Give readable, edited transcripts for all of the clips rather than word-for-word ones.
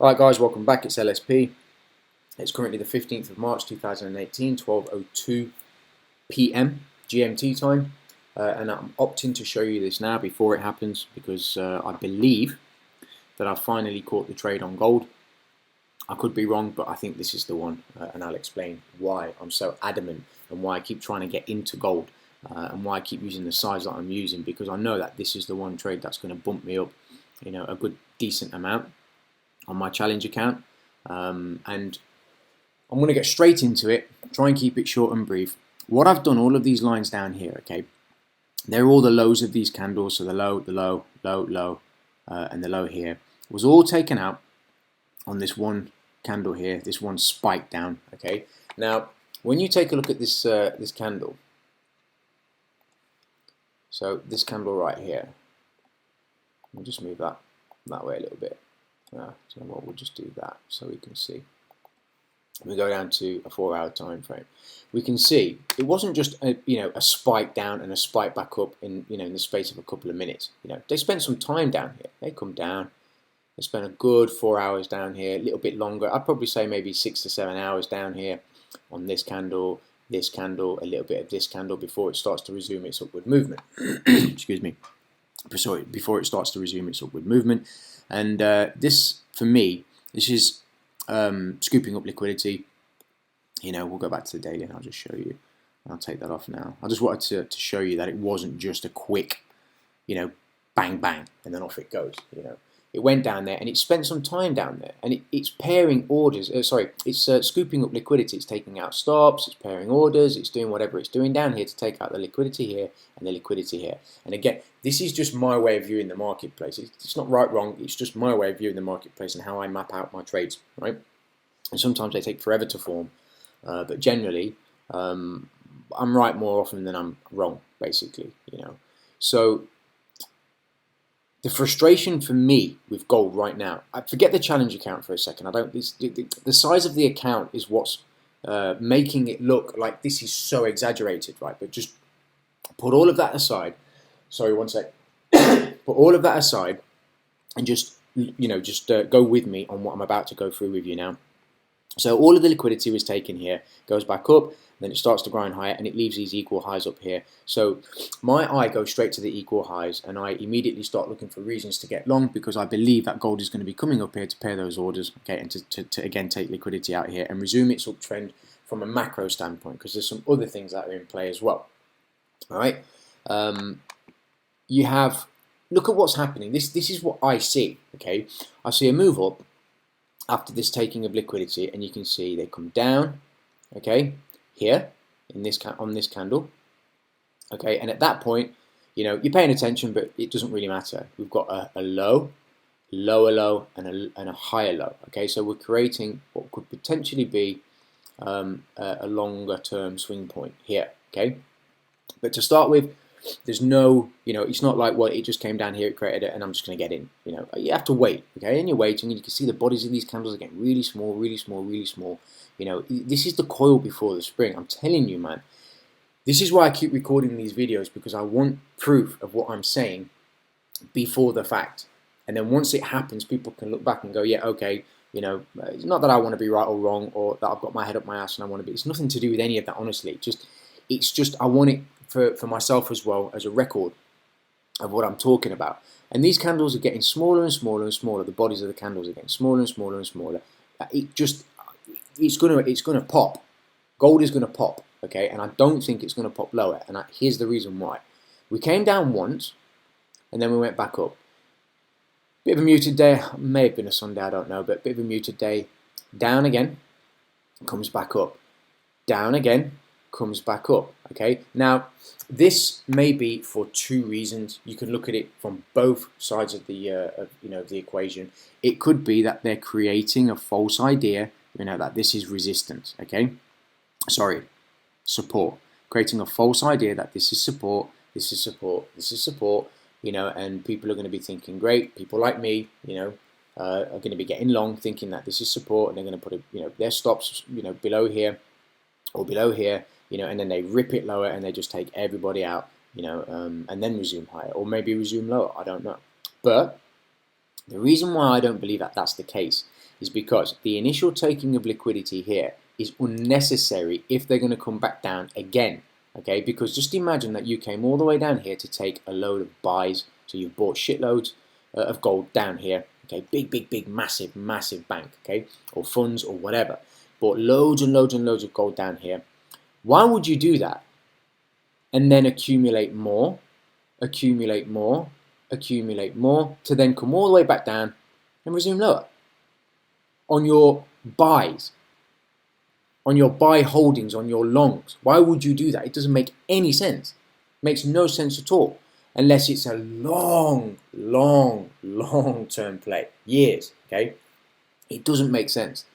Alright guys, welcome back. It's LSP. It's currently the 15th of March 2018, 12:02 PM GMT time, and I'm opting to show you this now before it happens because I believe that I've finally caught the trade on gold. I could be wrong, but I think this is the one, and I'll explain why I'm so adamant and why I keep trying to get into gold, and why I keep using the size that I'm using, because I know that this is the one trade that's going to bump me up, a good decent amount on my challenge account, and I'm going to get straight into it, try and keep it short and brief. What I've done, all of these lines down here, okay, they're all the lows of these candles, so the low, the low, low, low, and the low here was all taken out on this one candle here, this one spike down, okay. Now, when you take a look at this this candle, so this candle right here, I'll just move that way a little bit. So what, we'll just do that so we can see. We go down to a 4-hour time frame. We can see it wasn't just a a spike down and a spike back up in in the space of a couple of minutes. They spent some time down here. They come down. They spent a good 4 hours down here, a little bit longer. I'd probably say maybe 6 to 7 hours down here on this candle, a little bit of this candle before it starts to resume its upward movement. Excuse me. Sorry, before it starts to resume its upward movement. And this, for me, this is scooping up liquidity. We'll go back to the daily and I'll just show you. I'll take that off now. I just wanted to show you that it wasn't just a quick, bang, bang, and then off it goes. It went down there and it spent some time down there, and it's pairing orders. It's scooping up liquidity. It's taking out stops. It's pairing orders. It's doing whatever it's doing down here to take out the liquidity here and the liquidity here. And again, this is just my way of viewing the marketplace. It's not right, wrong. It's just my way of viewing the marketplace and how I map out my trades, right? And sometimes they take forever to form, but generally, I'm right more often than I'm wrong, basically. So the frustration for me with gold right now, I forget the challenge account for a second. The size of the account is what's making it look like this is so exaggerated, right? But just put all of that aside. Sorry, one sec. Put all of that aside and just go with me on what I'm about to go through with you now. So all of the liquidity was taken here, goes back up, then it starts to grind higher, and it leaves these equal highs up here. So my eye goes straight to the equal highs, and I immediately start looking for reasons to get long, because I believe that gold is going to be coming up here to pair those orders, okay, and to again take liquidity out here and resume its uptrend from a macro standpoint, because there's some other things that are in play as well. All right, look at what's happening. This is what I see. Okay, I see a move up after this taking of liquidity, and you can see they come down, okay, here in this on this candle, okay, and at that point, you're paying attention, but it doesn't really matter. We've got a low, lower low, and a higher low, okay, so we're creating what could potentially be a longer term swing point here, okay, but to start with, there's no, it's not like, well, it just came down here, it created it, and I'm just going to get in. You have to wait, okay? And you're waiting, and you can see the bodies of these candles are getting really small, really small, really small. This is the coil before the spring. I'm telling you, man. This is why I keep recording these videos, because I want proof of what I'm saying before the fact. And then once it happens, people can look back and go, yeah, okay, it's not that I want to be right or wrong, or that I've got my head up my ass and I want to be. It's nothing to do with any of that, honestly. It's just I want it for myself as well, as a record of what I'm talking about. And these candles are getting smaller and smaller and smaller. The bodies of the candles are getting smaller and smaller and smaller. It's gonna pop. Gold is gonna pop, okay? And I don't think it's gonna pop lower. And here's the reason why. We came down once, and then we went back up. Bit of a muted day. May have been a Sunday, I don't know, but bit of a muted day. Down again, comes back up. Down again, comes back up, okay? Now, this may be for two reasons. You can look at it from both sides of the the equation. It could be that they're creating a false idea, that this is resistance, okay? Sorry, support. Creating a false idea that this is support, this is support, this is support, and people are going to be thinking, great, people like me, are going to be getting long, thinking that this is support, and they're going to put their stops, below here or below here, and then they rip it lower and they just take everybody out, and then resume higher, or maybe resume lower, I don't know. But the reason why I don't believe that that's the case is because the initial taking of liquidity here is unnecessary if they're going to come back down again. Okay, because just imagine that you came all the way down here to take a load of buys. So you've bought shitloads of gold down here. Okay, big, massive bank. Okay, or funds or whatever. Bought loads and loads of gold down here. Why would you do that? And then accumulate more, accumulate more, accumulate more, to then come all the way back down and resume lower. On your buys, on your buy holdings, on your longs. Why would you do that? It doesn't make any sense. It makes no sense at all. Unless it's a long term play. Years, okay? It doesn't make sense.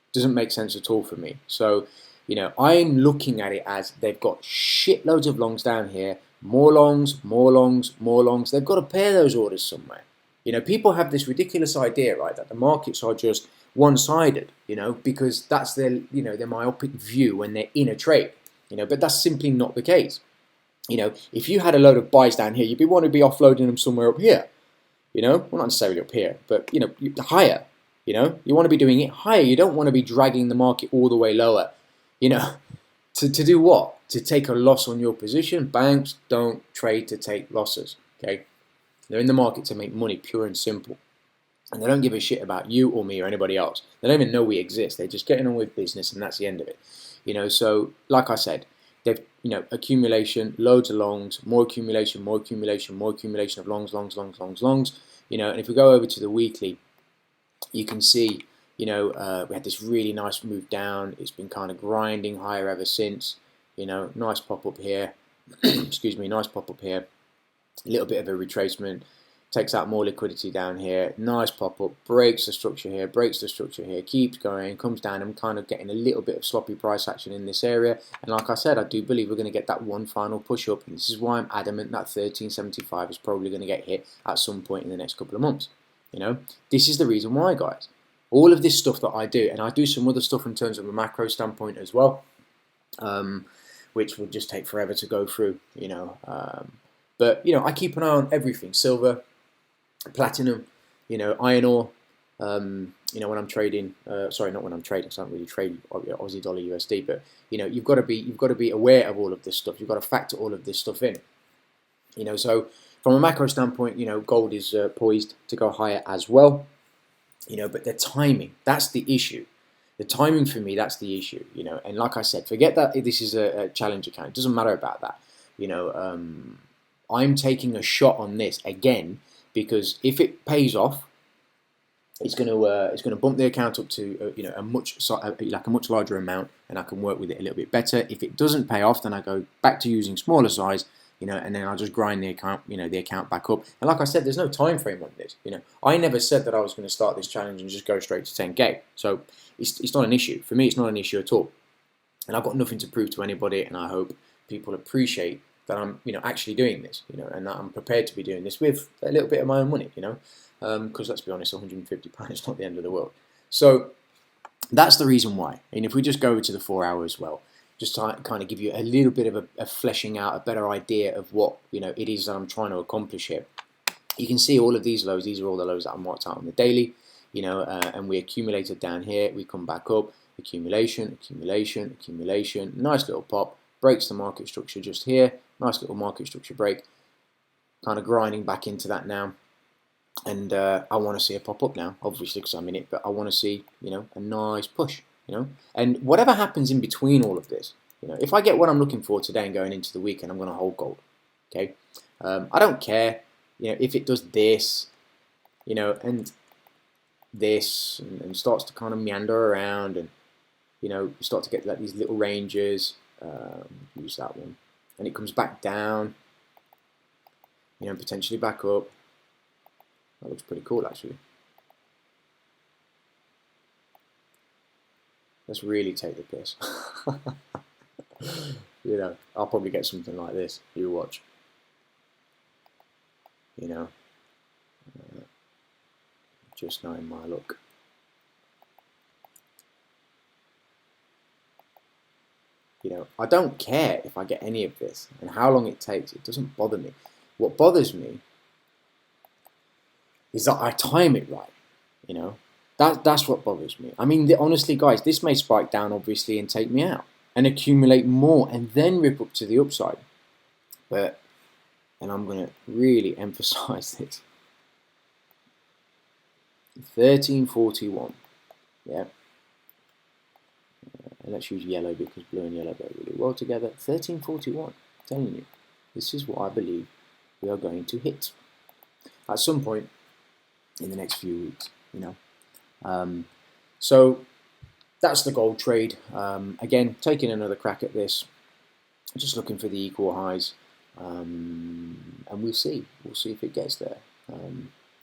It doesn't make sense at all for me. So, you know, I'm looking at it as they've got shitloads of longs down here. More longs, more longs, more longs. They've got to pair those orders somewhere. You know, people have this ridiculous idea, right, that the markets are just one-sided, you know, because that's their, you know, their myopic view when they're in a trade, you know, but that's simply not the case. You know, if you had a load of buys down here, you'd want to be offloading them somewhere up here, you know, well, not necessarily up here, but, you know, higher, you know, you want to be doing it higher. You don't want to be dragging the market all the way lower, you know, to do what? To take a loss on your position. Banks don't trade to take losses, okay? They're in the market to make money, pure and simple. And they don't give a shit about you or me or anybody else. They don't even know we exist. They're just getting on with business, and that's the end of it. You know, so like I said, they've, you know, accumulation, loads of longs, more accumulation, more accumulation, more accumulation of longs. You know, and if we go over to the weekly, you can see, you know, we had this really nice move down. It's been kind of grinding higher ever since. You know, nice pop up here. Excuse me, nice pop up here. A little bit of a retracement, takes out more liquidity down here, nice pop up, breaks the structure here, keeps going, comes down and kind of getting a little bit of sloppy price action in this area. And like I said, I do believe we're going to get that one final push up, and this is why I'm adamant that 1375 is probably going to get hit at some point in the next couple of months. You know, this is the reason why, guys. All of this stuff that I do, and I do some other stuff in terms of a macro standpoint as well, which would just take forever to go through, you know. But, you know, I keep an eye on everything. Silver, platinum, you know, iron ore, you know, when I'm trading, sorry, not when I'm trading, because I don't really trade Aussie dollar USD, but, you know, you've got to be aware of all of this stuff. You've got to factor all of this stuff in. You know, so from a macro standpoint, you know, gold is poised to go higher as well. You know, but the timing, that's the issue. The timing for me, that's the issue, you know. And like I said, forget that this is a challenge account. It doesn't matter about that. You know, I'm taking a shot on this again because if it pays off, it's going to bump the account up to you know, a much larger amount, and I can work with it a little bit better. If it doesn't pay off, then I go back to using smaller size, you know, and then I'll just grind the account, you know, the account back up. And like I said, there's no time frame on this. You know, I never said that I was going to start this challenge and just go straight to 10K. So it's not an issue for me. It's not an issue at all, and I've got nothing to prove to anybody. And I hope people appreciate that I'm, you know, actually doing this, you know, and that I'm prepared to be doing this with a little bit of my own money, you know, because let's be honest, £150 is not the end of the world. So that's the reason why. And if we just go over to the 4 hour as well, just to kind of give you a little bit of a fleshing out, a better idea of what, you know, it is that I'm trying to accomplish here. You can see all of these lows. These are all the lows that I marked out on the daily, you know, and we accumulated down here. We come back up, accumulation, nice little pop, breaks the market structure just here. Nice little market structure break, kind of grinding back into that now, and I want to see a pop up now, obviously because I'm in it, but I want to see, you know, a nice push, you know, and whatever happens in between all of this, you know, if I get what I'm looking for today and going into the weekend, I'm going to hold gold, okay, I don't care, you know, if it does this, you know, and this, and starts to kind of meander around, and, you know, you start to get like these little ranges, use that one. And it comes back down, you know, potentially back up. That looks pretty cool, actually. Let's really take the piss. You know, I'll probably get something like this. You watch. You know, just knowing my luck. You know, I don't care if I get any of this and how long it takes. It doesn't bother me. What bothers me is that I time it right, you know. That's what bothers me. I mean, honestly, guys, this may spike down obviously and take me out and accumulate more and then rip up to the upside. But, and I'm going to really emphasize this, 1341. Yeah. Let's use yellow because blue and yellow go really well together. 1341. I'm telling you, this is what I believe we are going to hit at some point in the next few weeks. You know, so that's the gold trade. Again, taking another crack at this, just looking for the equal highs, and we'll see. We'll see if it gets there.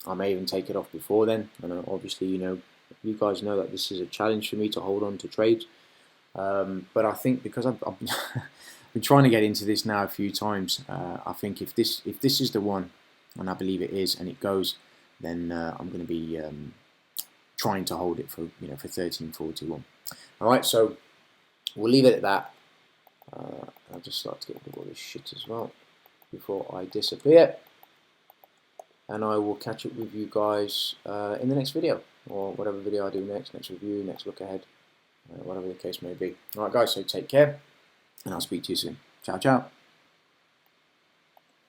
I may even take it off before then. And obviously, you guys know that this is a challenge for me to hold on to trades. But I think because I've been trying to get into this now a few times, I think if this is the one, and I believe it is, and it goes, then I'm going to be trying to hold it for for 1341. All right, so we'll leave it at that. I'll just start to get rid of all this shit as well before I disappear, and I will catch up with you guys in the next video, or whatever video I do next review, next look ahead. Whatever the case may be. Alright guys, so take care, and I'll speak to you soon. Ciao, ciao.